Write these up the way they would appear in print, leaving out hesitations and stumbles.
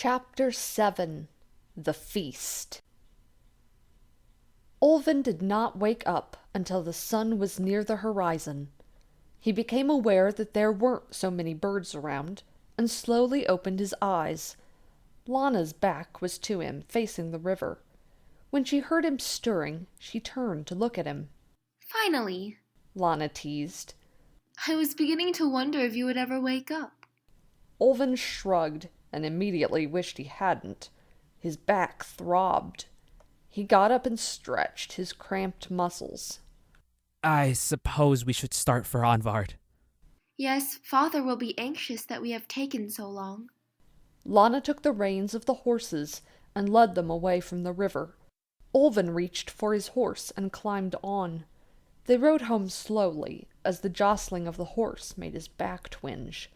Chapter 7 The Feast. Olvin did not wake up until the sun was near the horizon. He became aware that there weren't so many birds around, and slowly opened his eyes. Lana's back was to him, facing the river. When she heard him stirring, she turned to look at him. "Finally," Lana teased. "I was beginning to wonder if you would ever wake up." Olvin shrugged and immediately wished he hadn't. His back throbbed. He got up and stretched his cramped muscles. I suppose we should start for Anvard. "Yes, Father will be anxious that we have taken so long." Lana took the reins of the horses and led them away from the river. Olvin reached for his horse and climbed on. They rode home slowly, as the jostling of the horse made his back twinge.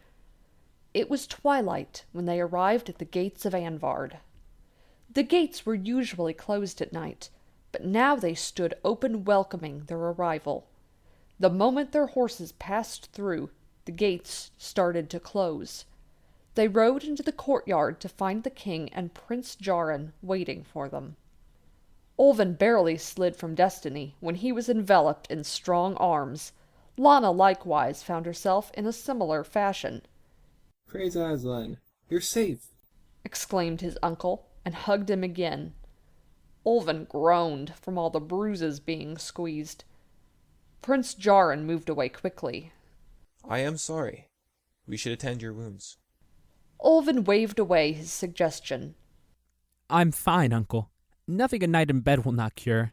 It was twilight when they arrived at the gates of Anvard. The gates were usually closed at night, but now they stood open welcoming their arrival. The moment their horses passed through, the gates started to close. They rode into the courtyard to find the king and Prince Jarin waiting for them. Olvin barely slid from destiny when he was enveloped in strong arms. Lana likewise found herself in a similar fashion. "Praise Aslan, you're safe!" exclaimed his uncle, and hugged him again. Olvin groaned from all the bruises being squeezed. Prince Jarin moved away quickly. "I am sorry. We should attend your wounds." Olvin waved away his suggestion. I'm fine, Uncle. Nothing a night in bed will not cure.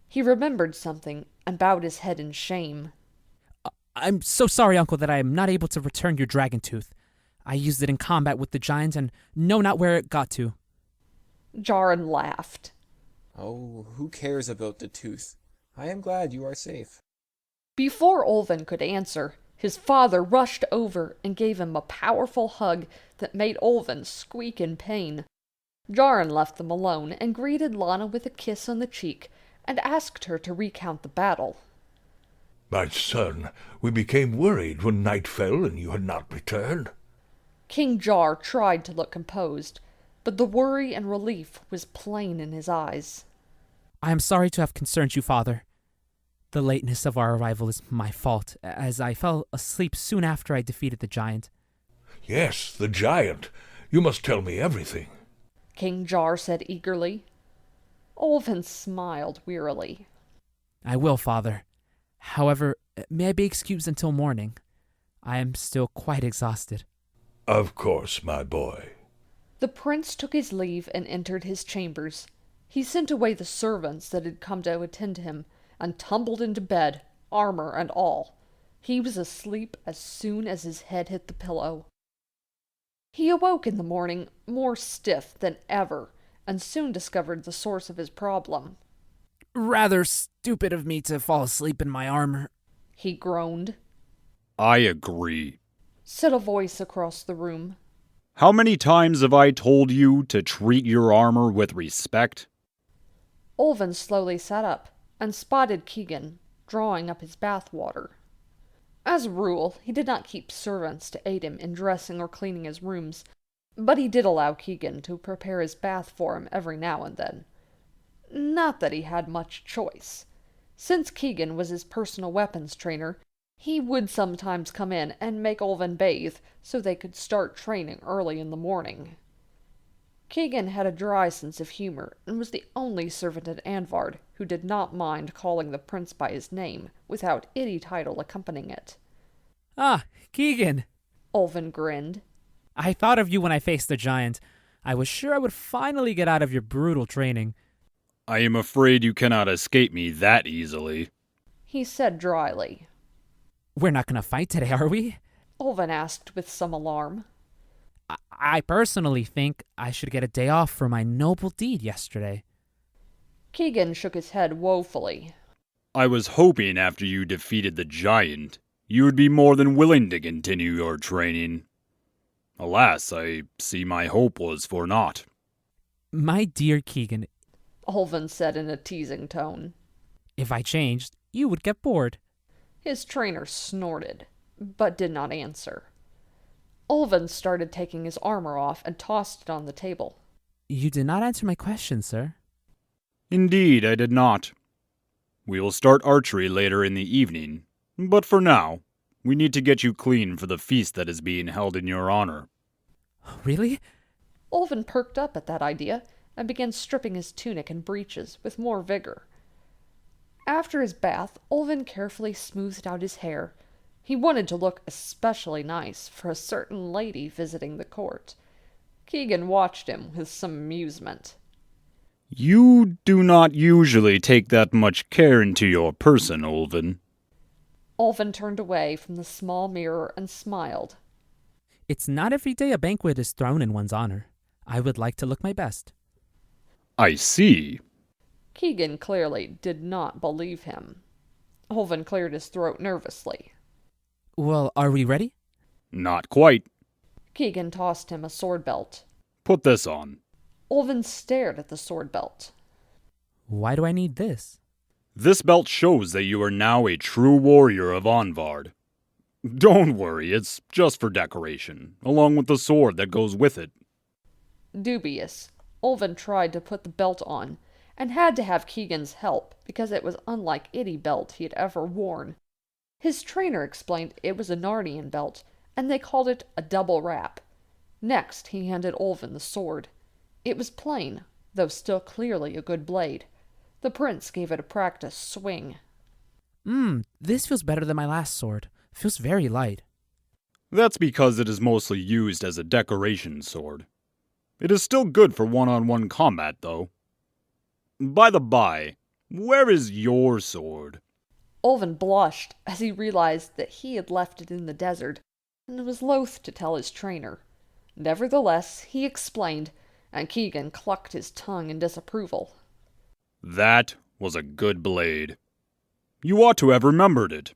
He remembered something and bowed his head in shame. I'm so sorry, Uncle, that I am not able to return your dragon tooth. I used it in combat with the giants and know not where it got to. Jarin laughed. "Oh, who cares about the tooth? I am glad you are safe." Before Olvin could answer, his father rushed over and gave him a powerful hug that made Olvin squeak in pain. Jarin left them alone and greeted Lana with a kiss on the cheek and asked her to recount the battle. "My son, we became worried when night fell and you had not returned." King Jar tried to look composed, but the worry and relief was plain in his eyes. I am sorry to have concerned you, Father. The lateness of our arrival is my fault, as I fell asleep soon after I defeated the giant. "Yes, the giant. You must tell me everything." King Jar said eagerly. Olvin smiled wearily. I will, Father. However, may I be excused until morning? I am still quite exhausted. "Of course, my boy." The prince took his leave and entered his chambers. He sent away the servants that had come to attend him, and tumbled into bed, armor and all. He was asleep as soon as his head hit the pillow. He awoke in the morning more stiff than ever, and soon discovered the source of his problem. Rather stupid of me to fall asleep in my armor, he groaned. "I agree," said a voice across the room. "How many times have I told you to treat your armor with respect?" Olvin slowly sat up and spotted Keegan, drawing up his bath water. As a rule, he did not keep servants to aid him in dressing or cleaning his rooms, but he did allow Keegan to prepare his bath for him every now and then. Not that he had much choice. Since Keegan was his personal weapons trainer, he would sometimes come in and make Olvin bathe so they could start training early in the morning. Keegan had a dry sense of humor and was the only servant at Anvard who did not mind calling the prince by his name without any title accompanying it. Ah, Keegan! Olvin grinned. I thought of you when I faced the giant. I was sure I would finally get out of your brutal training. "I am afraid you cannot escape me that easily," he said dryly. We're not going to fight today, are we? Olvin asked with some alarm. I personally think I should get a day off for my noble deed yesterday. Keegan shook his head woefully. "I was hoping after you defeated the giant, you would be more than willing to continue your training. Alas, I see my hope was for naught." My dear Keegan, Olvin said in a teasing tone. If I changed, you would get bored. His trainer snorted, but did not answer. Olvin started taking his armor off and tossed it on the table. You did not answer my question, sir. Indeed, I did not. We will start archery later in the evening, but for now, we need to get you clean for the feast that is being held in your honor. Really? Olvin perked up at that idea and began stripping his tunic and breeches with more vigor. After his bath, Olvin carefully smoothed out his hair. He wanted to look especially nice for a certain lady visiting the court. Keegan watched him with some amusement. You do not usually take that much care into your person, Olvin. Olvin turned away from the small mirror and smiled. It's not every day a banquet is thrown in one's honor. I would like to look my best. I see. Keegan clearly did not believe him. Olvin cleared his throat nervously. Well, are we ready? Not quite. Keegan tossed him a sword belt. Put this on. Olvin stared at the sword belt. Why do I need this? This belt shows that you are now a true warrior of Anvard. Don't worry, it's just for decoration, along with the sword that goes with it. Dubious, Olvin tried to put the belt on, and had to have Keegan's help because it was unlike any belt he had ever worn. His trainer explained it was a Narnian belt, and they called it a double wrap. Next, he handed Olvin the sword. It was plain, though still clearly a good blade. The prince gave it a practice swing. This feels better than my last sword. Feels very light. That's because it is mostly used as a decoration sword. It is still good for one-on-one combat, though. By the by, where is your sword? Olvin blushed as he realized that he had left it in the desert, and was loath to tell his trainer. Nevertheless, he explained, and Keegan clucked his tongue in disapproval. That was a good blade. You ought to have remembered it.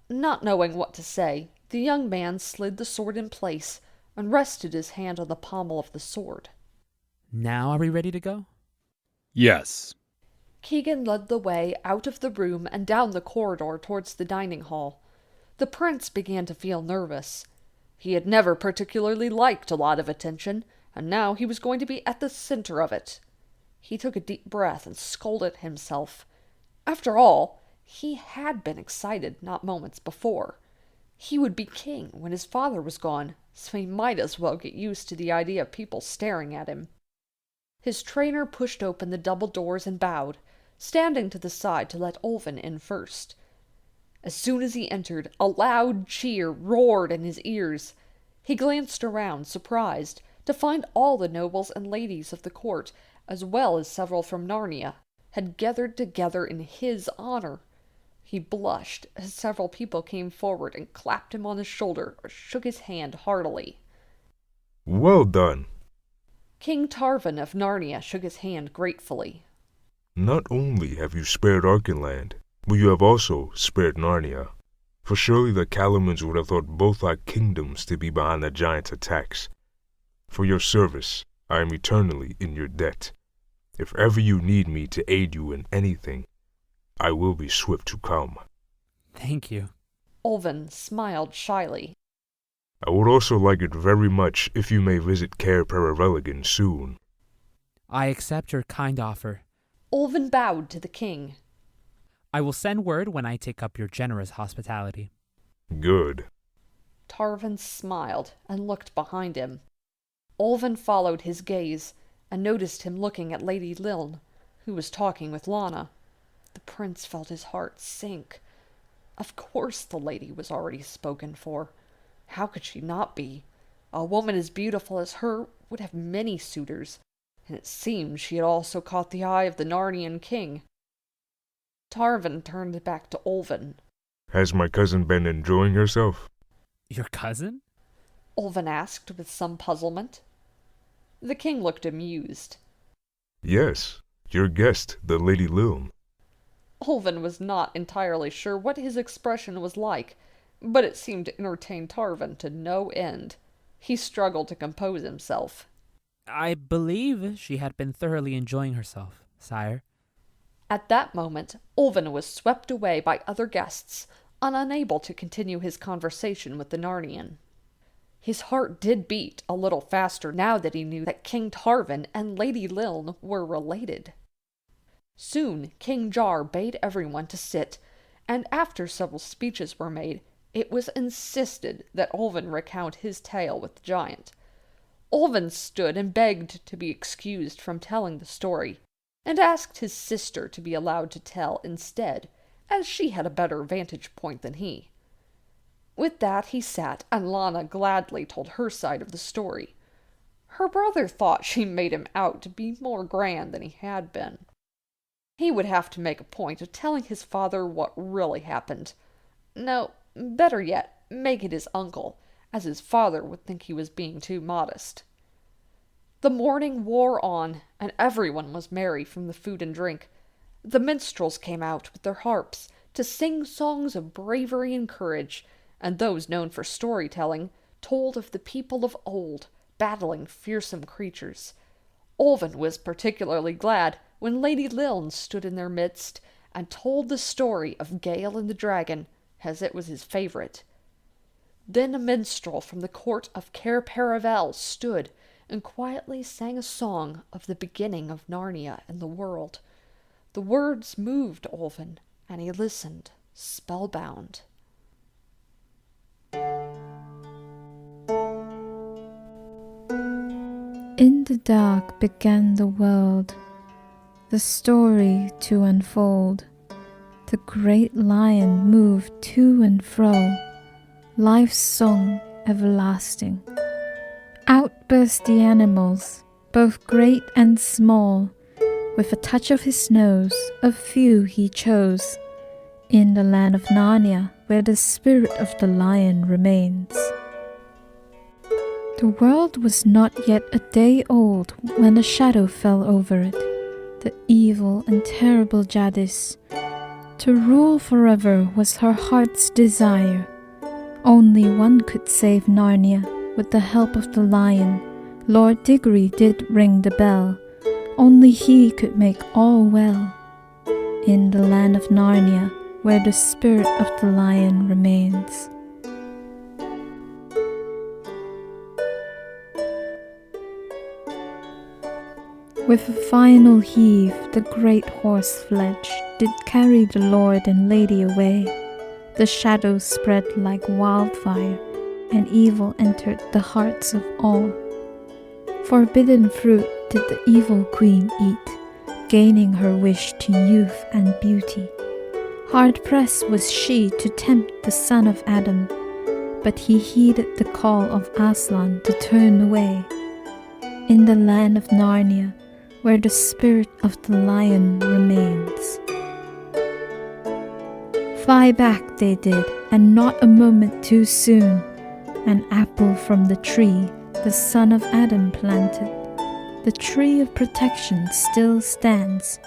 Not knowing what to say, the young man slid the sword in place and rested his hand on the pommel of the sword. Now are we ready to go? Yes. Keegan led the way out of the room and down the corridor towards the dining hall. The prince began to feel nervous. He had never particularly liked a lot of attention, and now he was going to be at the center of it. He took a deep breath and scolded himself. After all, he had been excited not moments before. He would be king when his father was gone, so he might as well get used to the idea of people staring at him. His trainer pushed open the double doors and bowed, standing to the side to let Olvin in first. As soon as he entered, a loud cheer roared in his ears. He glanced around, surprised, to find all the nobles and ladies of the court, as well as several from Narnia, had gathered together in his honor. He blushed as several people came forward and clapped him on the shoulder or shook his hand heartily. Well done. King Tarvan of Narnia shook his hand gratefully. Not only have you spared Archenland, but you have also spared Narnia. For surely the Calamans would have thought both our kingdoms to be behind the giant's attacks. For your service, I am eternally in your debt. If ever you need me to aid you in anything, I will be swift to come. Thank you. Olvin smiled shyly. I would also like it very much if you may visit Caer Paravelligan soon. I accept your kind offer. Olvin bowed to the king. I will send word when I take up your generous hospitality. Good. Tarvan smiled and looked behind him. Olvin followed his gaze and noticed him looking at Lady Liln, who was talking with Lana. The prince felt his heart sink. Of course the lady was already spoken for. How could she not be? A woman as beautiful as her would have many suitors, and it seemed she had also caught the eye of the Narnian king. Tarvan turned back to Olvin. Has my cousin been enjoying herself? Your cousin? Olvin asked with some puzzlement. The king looked amused. Yes, your guest, the Lady Liln. Olvin was not entirely sure what his expression was like, but it seemed to entertain Tarvan to no end. He struggled to compose himself. I believe she had been thoroughly enjoying herself, sire. At that moment, Olvin was swept away by other guests, and unable to continue his conversation with the Narnian. His heart did beat a little faster now that he knew that King Tarvin and Lady Liln were related. Soon King Jar bade everyone to sit, and after several speeches were made, it was insisted that Olvin recount his tale with the giant. Olvin stood and begged to be excused from telling the story, and asked his sister to be allowed to tell instead, as she had a better vantage point than he. With that he sat, and Lana gladly told her side of the story. Her brother thought she made him out to be more grand than he had been. He would have to make a point of telling his father what really happened. No, better yet, make it his uncle, as his father would think he was being too modest. The morning wore on, and everyone was merry from the food and drink. The minstrels came out with their harps to sing songs of bravery and courage, and those known for storytelling told of the people of old battling fearsome creatures. Olvin was particularly glad when Lady Liln stood in their midst and told the story of Gale and the dragon, as it was his favorite. Then a minstrel from the court of Cair Paravel stood and quietly sang a song of the beginning of Narnia and the world. The words moved Olvin, and he listened, spellbound. In the dark began the world, the story to unfold. The great lion moved to and fro, life's song everlasting. Out burst the animals, both great and small. With a touch of his nose, a few he chose. In the land of Narnia, where the spirit of the lion remains. The world was not yet a day old when a shadow fell over it, the evil and terrible Jadis. To rule forever was her heart's desire. Only one could save Narnia with the help of the lion. Lord Diggory did ring the bell. Only he could make all well. In the land of Narnia, where the spirit of the lion remains. With a final heave, the great horse sledge did carry the lord and lady away. The shadows spread like wildfire, and evil entered the hearts of all. Forbidden fruit did the evil queen eat, gaining her wish to youth and beauty. Hard-pressed was she to tempt the son of Adam, but he heeded the call of Aslan to turn away. In the land of Narnia, where the spirit of the lion remains. Fly back they did, and not a moment too soon. An apple from the tree the son of Adam planted. The tree of protection still stands,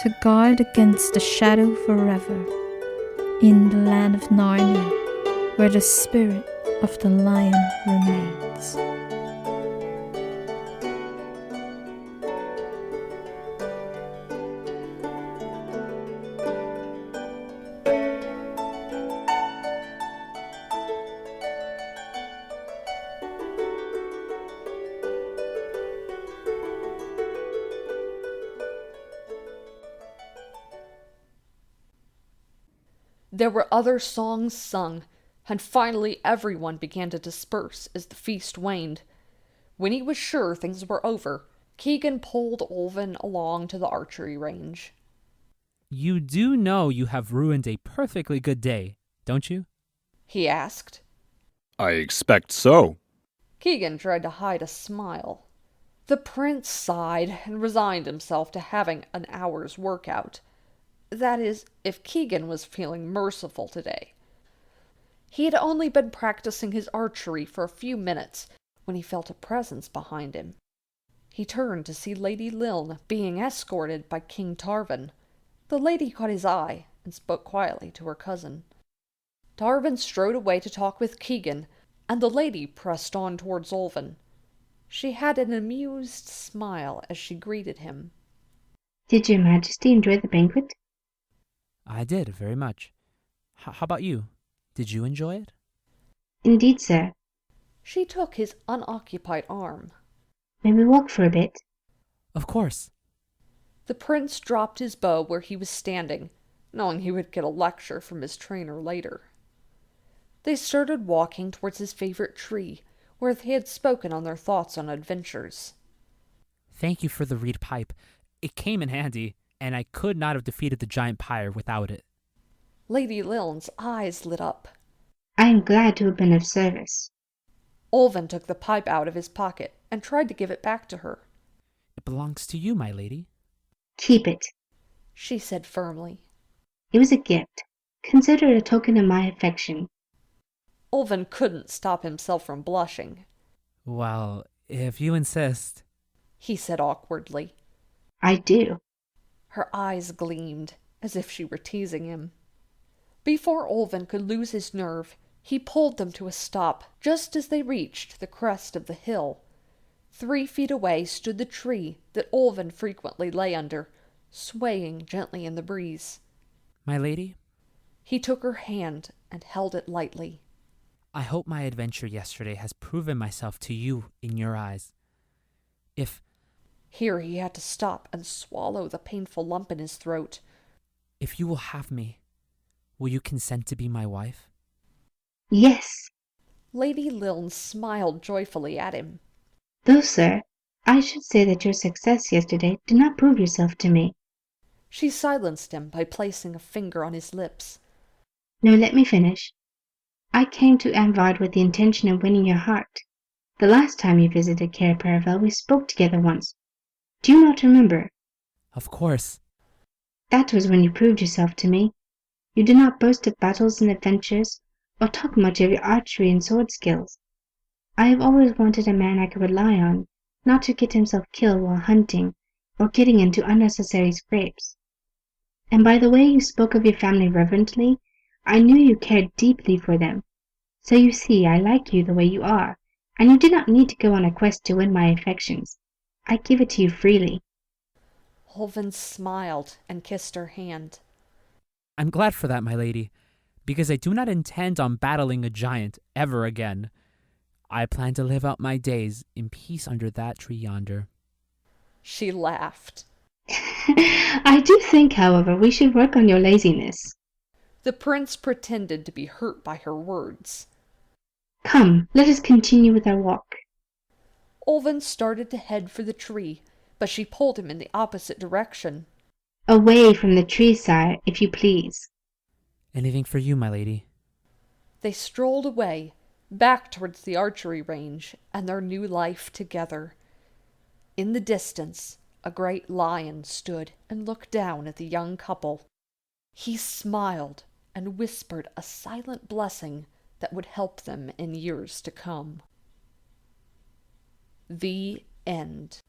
to guard against the shadow forever. In the land of Narnia, where the spirit of the lion remains. There were other songs sung, and finally everyone began to disperse as the feast waned. When he was sure things were over, Keegan pulled Olvin along to the archery range. You do know you have ruined a perfectly good day, don't you? He asked. I expect so. Keegan tried to hide a smile. The prince sighed and resigned himself to having an hour's workout. That is, if Keegan was feeling merciful today. He had only been practicing his archery for a few minutes when he felt a presence behind him. He turned to see Lady Liln being escorted by King Tarvin. The lady caught his eye and spoke quietly to her cousin. Tarvin strode away to talk with Keegan, and the lady pressed on towards Olvin. She had an amused smile as she greeted him. Did your Majesty enjoy the banquet? I did, very much. How about you? Did you enjoy it? Indeed, sir. She took his unoccupied arm. May we walk for a bit? Of course. The prince dropped his bow where he was standing, knowing he would get a lecture from his trainer later. They started walking towards his favorite tree, where they had spoken on their thoughts on adventures. Thank you for the reed pipe. It came in handy, and I could not have defeated the giant Pire without it. Lady Liln's eyes lit up. I am glad to have been of service. Olvin took the pipe out of his pocket and tried to give it back to her. It belongs to you, my lady. Keep it. She said firmly. It was a gift. Consider it a token of my affection. Olvin couldn't stop himself from blushing. Well, if you insist. He said awkwardly. I do. Her eyes gleamed, as if she were teasing him. Before Olvin could lose his nerve, he pulled them to a stop just as they reached the crest of the hill. 3 feet away stood the tree that Olvin frequently lay under, swaying gently in the breeze. My lady? He took her hand and held it lightly. I hope my adventure yesterday has proven myself to you in your eyes. Here he had to stop and swallow the painful lump in his throat. If you will have me, will you consent to be my wife? Yes. Lady Liln smiled joyfully at him. Though, sir, I should say that your success yesterday did not prove yourself to me. She silenced him by placing a finger on his lips. No, let me finish. I came to Amvard with the intention of winning your heart. The last time you visited Cair Paravel, we spoke together once. Do you not remember? Of course. That was when you proved yourself to me. You did not boast of battles and adventures, or talk much of your archery and sword skills. I have always wanted a man I could rely on, not to get himself killed while hunting, or getting into unnecessary scrapes. And by the way you spoke of your family reverently, I knew you cared deeply for them. So you see, I like you the way you are, and you did not need to go on a quest to win my affections. I give it to you freely. Olvin smiled and kissed her hand. I'm glad for that, my lady, because I do not intend on battling a giant ever again. I plan to live out my days in peace under that tree yonder. She laughed. I do think, however, we should work on your laziness. The prince pretended to be hurt by her words. Come, let us continue with our walk. Olvin started to head for the tree, but she pulled him in the opposite direction. Away from the tree, sire, if you please. Anything for you, my lady. They strolled away, back towards the archery range and their new life together. In the distance, a great lion stood and looked down at the young couple. He smiled and whispered a silent blessing that would help them in years to come. The end.